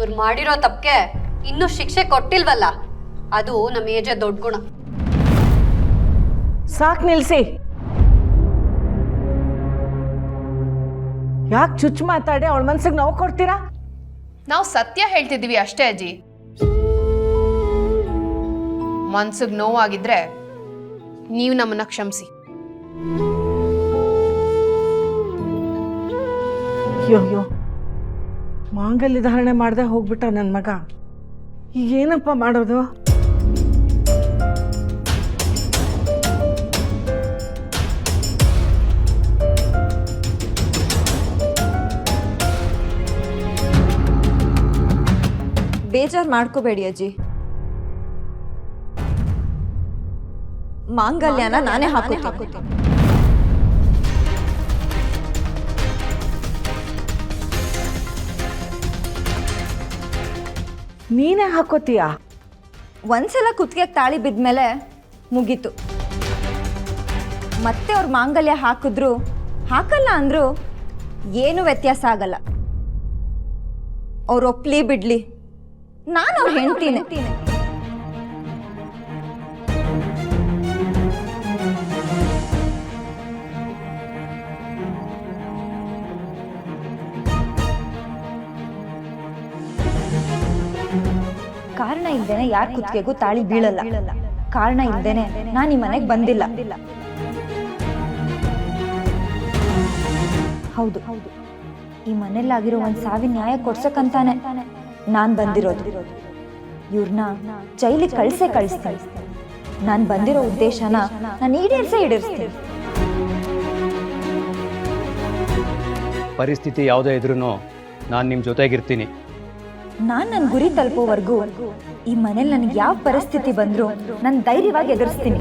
ಇವ್ರು ಮಾಡಿರೋ ತಪ್ಪಿಗೆ ಇನ್ನೂ ಶಿಕ್ಷೆ ಕೊಟ್ಟಿಲ್ವಲ್ಲ, ಅದು ನಮ್ಮ ಏಜೆ ದೊಡ್ಡ ಗುಣ. ಸಾಕು ನಿಲ್ಸಿ. ಯಾಕೆ ಚುಚ್ಚು ಮಾತಾಡಿ ಅವಳ ಮನ್ಸಿಗೆ ನೋವು ಕೊಡ್ತೀರಾ? ನಾವು ಸತ್ಯ ಹೇಳ್ತಿದ್ದೀವಿ ಅಷ್ಟೇ ಅಜ್ಜಿ. ಮನ್ಸಿಗೆ ನೋವಾಗಿದ್ರೆ ನೀವು ನಮ್ಮನ್ನ ಕ್ಷಮಿಸಿ. ಅಯ್ಯೋ, ಮಾಂಗಲ್ಯ ಧಾರಣೆ ಮಾಡದೆ ಹೋಗ್ಬಿಟ್ಟ ನನ್ನ ಮಗ. ಈಗ ಏನಪ್ಪ ಮಾಡೋದು? ಬೇಜಾರು ಮಾಡ್ಕೋಬೇಡಿ ಅಜ್ಜಿ, ಮಾಂಗಲ್ಯನ ನಾನೇ ಹಾಕೋತೀನಿ. ನೀನೇ ಹಾಕೋತೀಯಾ? ಒಂದ್ಸಲ ಕುತ್ತಿಗೆಗೆ ತಾಳಿ ಬಿದ್ಮೇಲೆ ಮುಗೀತು. ಮತ್ತೆ ಅವ್ರ ಮಾಂಗಲ್ಯ ಹಾಕಿದ್ರು ಹಾಕಲ್ಲ ಅಂದ್ರು ಏನು ವ್ಯತ್ಯಾಸ ಆಗಲ್ಲ. ಅವ್ರು ಒಪ್ಲಿ ಬಿಡ್ಲಿ, ನಾನು ಅವ್ರು ಹೆಂಡ್ತೀನಿ. ಕಾರಣ ಇಲ್ದೇನೆ ಯಾರ ಕುತ್ತಿಗೆಗೂ ತಾಳಿ ಬೀಳಲ್ಲ. ಕಾರಣ ಇಲ್ದೇನೆ ನಾನು ಈ ಮನೆಗೆ ಬಂದಿಲ್ಲ. ಹೌದು, ಈ ಮನೆಯಲ್ಲಾಗಿರೋ ಒಂದ್ ಸಾವಿನ ನ್ಯಾಯ ಕೊಡ್ಸಕ್ಕಂತಾನೆ ನಾನ್ ಬಂದಿರೋದು. ಇವ್ರನ್ನ ಜೈಲಿಗೆ ಕಳಿಸ್ತೀನಿ. ನಾನು ಬಂದಿರೋ ಉದ್ದೇಶನ ನಾನು ಈಡೇರಿಸ್ತೀನಿ. ಪರಿಸ್ಥಿತಿ ಯಾವುದೇ ಇದ್ರೂ ನಾನು ನಿಮ್ಮ ಜೊತೆಗಿರ್ತೀನಿ. ನಾನು ನನ್ನ ಗುರಿ ತಲುಪೋವರೆಗೂ ಈ ಮನೇಲಿ ನನಗೆ ಯಾವ ಪರಿಸ್ಥಿತಿ ಬಂದರೂ ನಾನು ಧೈರ್ಯವಾಗಿ ಎದುರಿಸ್ತೀನಿ.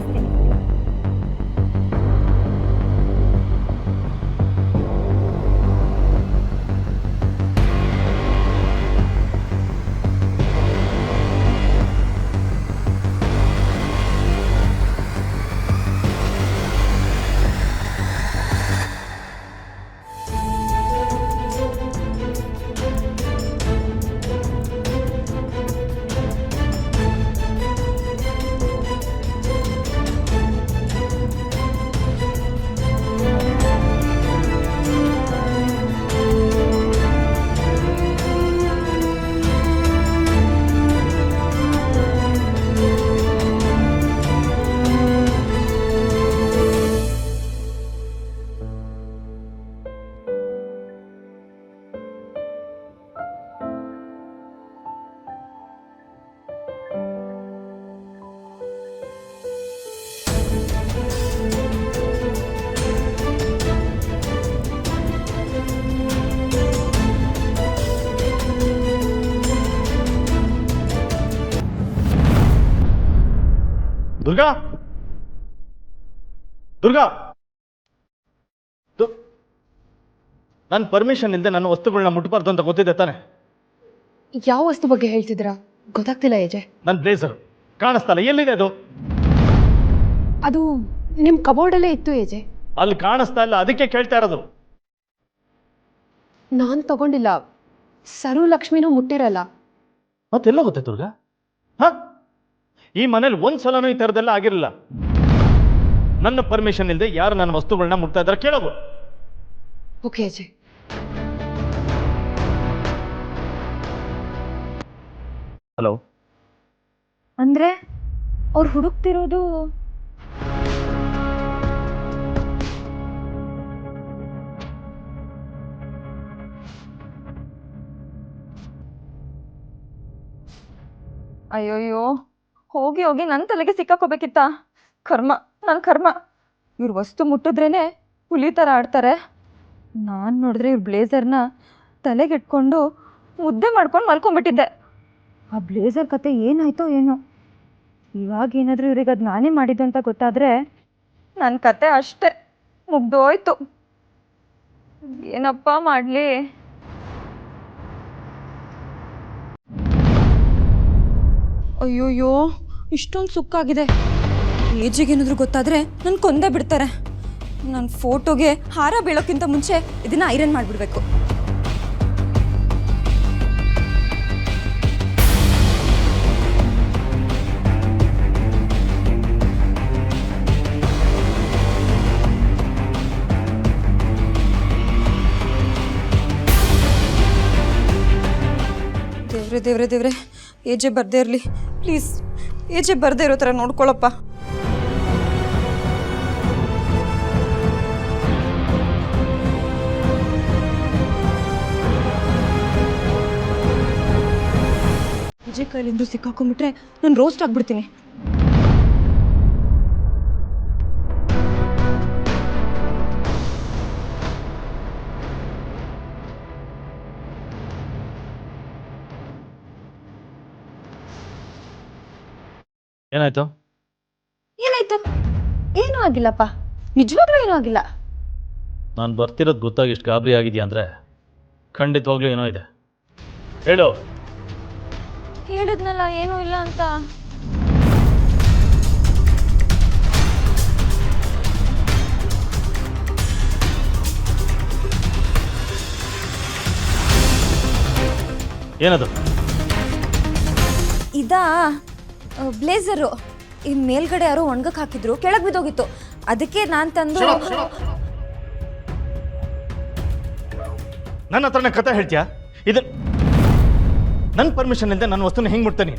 ದುರ್ಗಾ, ದುರ್ಗಾ, ನನ್ನ ಪರ್ಮಿಷನ್ ಇಲ್ಲದೆ ನನ್ನ ವಸ್ತುಗಳನ್ನ ಮುಟ್ಬಾರ್ದು ಅಂತ ಗೊತ್ತಿದೆ ತಾನೆ? ಯಾವ ವಸ್ತು ಬಗ್ಗೆ ಹೇಳ್ತಿದ್ದೀರಾ? ಗೊತ್ತಾಗ್ತಿಲ್ಲ ಏಜೆ. ನನ್ನ ಬ್ಲೇಸರ್ ಕಾಣಿಸ್ತಲ್ಲ, ಎಲ್ಲಿದೆ ಅದು? ಅದು ನಿಮ್ಮ ಕಬೋರ್ಡಲ್ಲೇ ಇತ್ತು ಏಜೆ. ಅಲ್ಲಿ ಕಾಣಿಸ್ತಾ ಇಲ್ಲ, ಅದಕ್ಕೆ ಕೇಳ್ತಾ ಇರೋದು. ನಾನು ತಗೊಂಡಿಲ್ಲ, ಸರು ಲಕ್ಷ್ಮಿನೂ ಮುಟ್ಟಿರಲ್ಲ. ಮತ್ತೆಲ್ಲ ಗೊತ್ತೆ ದುರ್ಗಾ? ಹ, ಈ ಮನೇಲಿ ಒಂದ್ಸಲನೂ ಈ ಥರದ್ದೆಲ್ಲ ಆಗಿರಲಿಲ್ಲ. ನನ್ನ ಪರ್ಮಿಷನ್ ಇಲ್ಲದೆ ಯಾರು ನನ್ನ ವಸ್ತುಗಳನ್ನ ಮುಟ್ತಾ ಇದ್ದಾರೆ ಕೇಳೋದು. ಓಕೆ ಅಜಯ್. ಹಲೋ. ಅಂದ್ರೆ ಅವ್ರು ಹುಡುಕ್ತಿರೋದು ಅಯ್ಯೋಯ್ಯೋ, ಹೋಗಿ ಹೋಗಿ ನನ್ನ ತಲೆಗೆ ಸಿಕ್ಕಾಕೋಬೇಕಿತ್ತ. ಕರ್ಮ, ನನ್ನ ಕರ್ಮ. ಇವ್ರ ವಸ್ತು ಮುಟ್ಟಿದ್ರೇನೆ ಹುಲಿ ಥರ ಆಡ್ತಾರೆ. ನಾನು ನೋಡಿದ್ರೆ ಇವ್ರ ಬ್ಲೇಸರ್ನ ತಲೆಗೆ ಇಟ್ಕೊಂಡು ಮುದ್ದೆ ಮಾಡ್ಕೊಂಡು ಮಲ್ಕೊಂಡ್ಬಿಟ್ಟಿದ್ದೆ. ಆ ಬ್ಲೇಸರ್ ಕತೆ ಏನಾಯ್ತೋ ಏನೋ. ಇವಾಗ ಏನಾದರೂ ಇವ್ರಿಗೆ ಅದು ನಾನೇ ಮಾಡಿದ್ದು ಅಂತ ಗೊತ್ತಾದರೆ ನನ್ನ ಕತೆ ಅಷ್ಟೇ ಮುಗ್ದೋಯ್ತು. ಏನಪ್ಪ ಮಾಡಲಿ? ಅಯ್ಯೋಯ್ಯೋ, ಇಷ್ಟೊಂದು ಸುಕ್ಕಾಗಿದೆ. ಏಜಿಗೆ ಏನಾದರೂ ಗೊತ್ತಾದರೆ ನನ್ನ ಕೊಂದೇ ಬಿಡ್ತಾರೆ. ನನ್ನ ಫೋಟೋಗೆ ಹಾರ ಬೀಳೋಕ್ಕಿಂತ ಮುಂಚೆ ಇದನ್ನು ಐರನ್ ಮಾಡಿಬಿಡ್ಬೇಕು. ದೇವ್ರೆ ದೇವ್ರೆ ದೇವ್ರೆ ಏಜೆ ಬರ್ದೇ ಇರಲಿ ಪ್ಲೀಸ್, ಏಜೆ ಬರ್ದೇ ಇರೋ ಥರ ನೋಡ್ಕೊಳಪ್ಪ. ಏಜೆ ಕೈಲಿಂದ ಸಿಕ್ಕಾಕೊಂಡ್ಬಿಟ್ರೆ ನಾನು ರೋಸ್ಟ್ ಆಗ್ಬಿಡ್ತೀನಿ. ಏನಾಯ್ತು? ಏನಾಯ್ತು? ಏನೂ ಆಗಿಲ್ಲಪ್ಪ, ನಿಜವಾಗ್ಲೂ ಏನೂ ಆಗಿಲ್ಲ. ನಾನು ಬರ್ತಿರೋದು ಗೊತ್ತಾಗಿ ಇಷ್ಟು ಗಾಬರಿ ಆಗಿದೆಯಾ ಅಂದರೆ ಖಂಡಿತವಾಗ್ಲೂ ಏನೋ ಇದೆ. ಹೇಳು. ಹೇಳಿದ್ನಲ್ಲ ಏನೂ ಇಲ್ಲ ಅಂತ. ಏನದು? ಇದಾ ಬ್ಲೇಸರು. ಈ ಮೇಲ್ಗಡೆ ಯಾರೋ ಒಣಗಕ್ಕೆ ಹಾಕಿದ್ರು, ಕೆಳಗೆ ಬಿದ್ದೋಗಿತ್ತು, ಅದಕ್ಕೆ ನಾನು ತಂದು. ನನ್ನ ಹತ್ರನೇ ಕತೆ ಹೇಳ್ತೀಯಾ? ಇದು ನನ್ನ ಪರ್ಮಿಷನ್ ಇಲ್ಲದೆ ನನ್ನ ವಸ್ತುನ ಹೆಂಗೆ ಮುಟ್ತಾನೆ?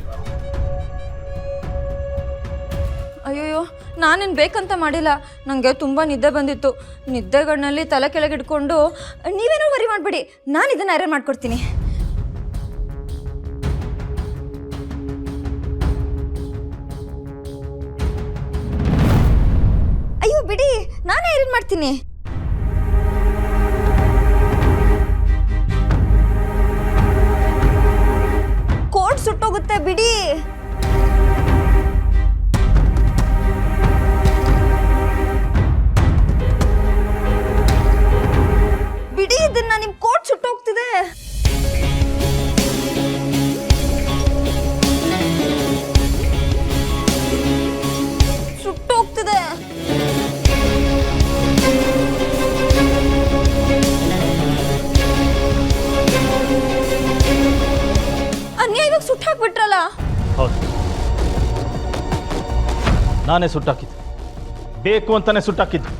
ಅಯ್ಯೋಯ್ಯೋ, ನಾನೇನು ಬೇಕಂತ ಮಾಡಿಲ್ಲ. ನನಗೆ ತುಂಬ ನಿದ್ದೆ ಬಂದಿತ್ತು. ನಿದ್ದೆಗಳಲ್ಲಿ ತಲೆ ಕೆಳಗೆ ಇಟ್ಕೊಂಡು ನೀವೇನೋ ವರಿ ಮಾಡಬೇಡಿ, ನಾನು ಇದನ್ನು ಐರನ್ ಮಾಡ್ಕೊಡ್ತೀನಿ. ಅಯ್ಯೋ ಬಿಡಿ, ನಾನೇ ಐರನ್ ಮಾಡ್ತೀನಿ. ಕೋಟ್ ಸುಟ್ಟೋಗುತ್ತೆ ಬಿಡಿ. ಬಿಡಿ ಇದನ್ನ, ನಿಮ್ ಕೋಟ್ ಸುಟ್ಟೋಗ್ತಿದೆ. ಸುಟ್ಟೋಗ್ತಿದೆ. ಅನ್ಯಾಯವಾಗಿ ಸುಟ್ಟು ಹಾಕ್ಬಿಟ್ರಲ್ಲ. ಹೌದು, ನಾನೇ ಸುಟ್ಟಾಕಿದ್ದು, ಬೇಕು ಅಂತಾನೆ ಸುಟ್ಟಾಕಿದ್ದು.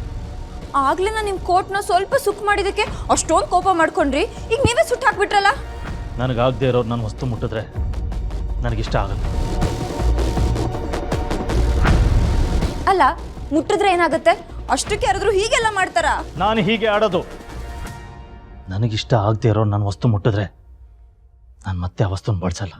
ಆಗ್ಲೇ ನಾನು ನಿಮ್ಮ ಕೋಟ್ನ ಸ್ವಲ್ಪ ಸುಕ್ ಮಾಡಿದಕ್ಕೆ ಅಷ್ಟೊಂದು ಕೋಪ ಮಾಡ್ಕೊಂಡ್ರಿ, ಈಗ ನೀವೇ ಸುಟ್ಟು ಹಾಕ್ಬಿಟ್ರಲ್ಲ. ನನಗಾಗದೇ ಇರೋರು ನನ್ನ ವಸ್ತು ಮುಟ್ಟಿದ್ರೆ ನನಗಿಷ್ಟ ಆಗಲ್ಲ. ಅಲ್ಲ, ಮುಟ್ಟಿದ್ರೆ ಏನಾಗುತ್ತೆ? ಅಷ್ಟಕ್ಕೆ ಯಾರಾದ್ರೂ ಹೀಗೆಲ್ಲ ಮಾಡ್ತಾರಾ? ನಾನು ಹೀಗೆ ಆಡೋದು. ನನಗಿಷ್ಟ ಆಗದೆ ಇರೋ ನನ್ನ ವಸ್ತು ಮುಟ್ಟಿದ್ರೆ ನಾನು ಮತ್ತೆ ಆ ವಸ್ತುನ ಬಳಸಲ್ಲ.